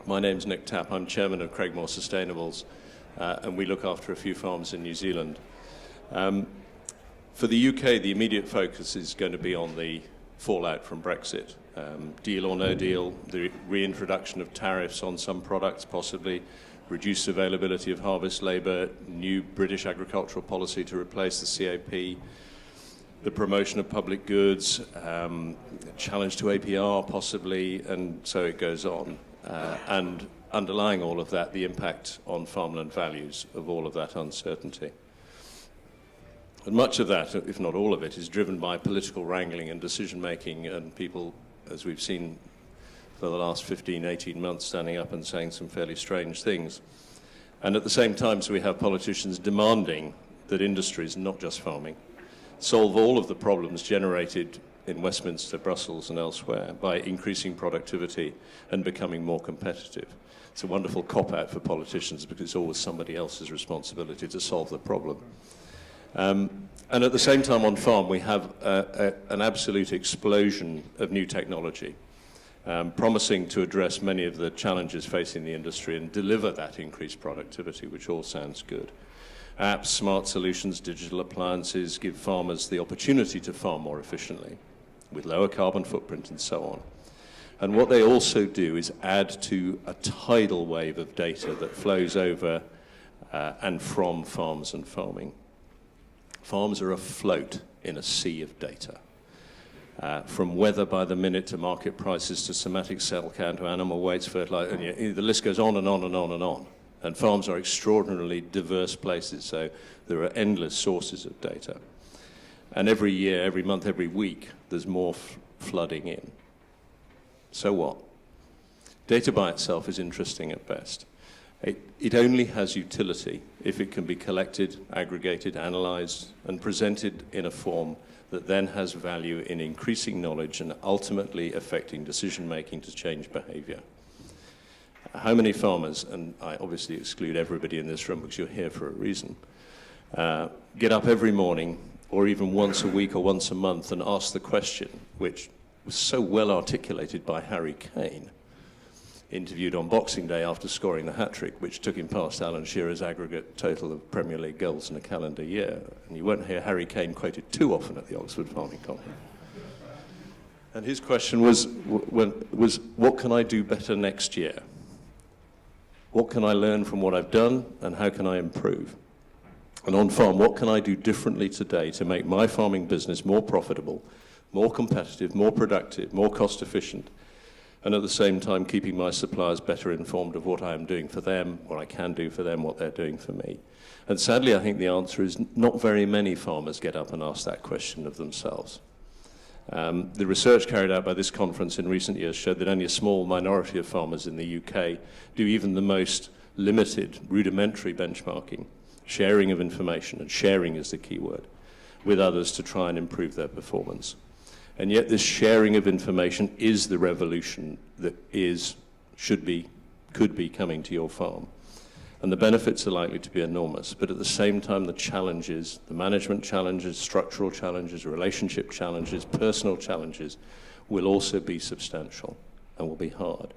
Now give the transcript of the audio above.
My name's Nick Tapp. I'm chairman of Craigmore Sustainables, and we look after a few farms in New Zealand. For the UK, the immediate focus is going to be on the fallout from Brexit. Deal or no deal, the reintroduction of tariffs on some products, possibly, reduced availability of harvest labour, new British agricultural policy to replace the CAP, the promotion of public goods, challenge to APR possibly, and so it goes on. And underlying all of that, the impact on farmland values of all of that uncertainty. And much of that, if not all of it, is driven by political wrangling and decision-making, and people, as we've seen for the last 15, 18 months, standing up and saying some fairly strange things. And at the same time, so we have politicians demanding that industries, not just farming, solve all of the problems generated in Westminster, Brussels and elsewhere by increasing productivity and becoming more competitive. It's a wonderful cop-out for politicians because it's always somebody else's responsibility to solve the problem. And at the same time on farm we have an absolute explosion of new technology, promising to address many of the challenges facing the industry and deliver that increased productivity, which all sounds good. Apps, smart solutions, digital appliances give farmers the opportunity to farm more efficiently, with lower carbon footprint and so on. And what they also do is add to a tidal wave of data that flows over and from farms and farming. Farms are afloat in a sea of data, from weather by the minute to market prices to somatic cell count to animal weights, fertilizer, and the list goes on and on and on and on. And farms are extraordinarily diverse places, so there are endless sources of data. And every year, every month, every week, there's more flooding in. So what? Data by itself is interesting at best. It only has utility if it can be collected, aggregated, analyzed, and presented in a form that then has value in increasing knowledge and ultimately affecting decision-making to change behavior. How many farmers, and I obviously exclude everybody in this room because you're here for a reason, get up every morning or even once a week or once a month and ask the question, which was so well articulated by Harry Kane, interviewed on Boxing Day after scoring the hat-trick, which took him past Alan Shearer's aggregate total of Premier League goals in a calendar year. And you won't hear Harry Kane quoted too often at the Oxford Farming Conference. And his question was, what can I do better next year? What can I learn from what I've done, and how can I improve? And on farm, what can I do differently today to make my farming business more profitable, more competitive, more productive, more cost efficient, and at the same time keeping my suppliers better informed of what I am doing for them, what I can do for them, what they're doing for me? And sadly, I think the answer is not very many farmers get up and ask that question of themselves. The research carried out by this conference in recent years showed that only a small minority of farmers in the UK do even the most limited, rudimentary benchmarking, sharing of information, and sharing is the key word, with others to try and improve their performance. And yet this sharing of information is the revolution that could be coming to your farm. And the benefits are likely to be enormous, but at the same time the challenges, the management challenges, structural challenges, relationship challenges, personal challenges will also be substantial and will be hard.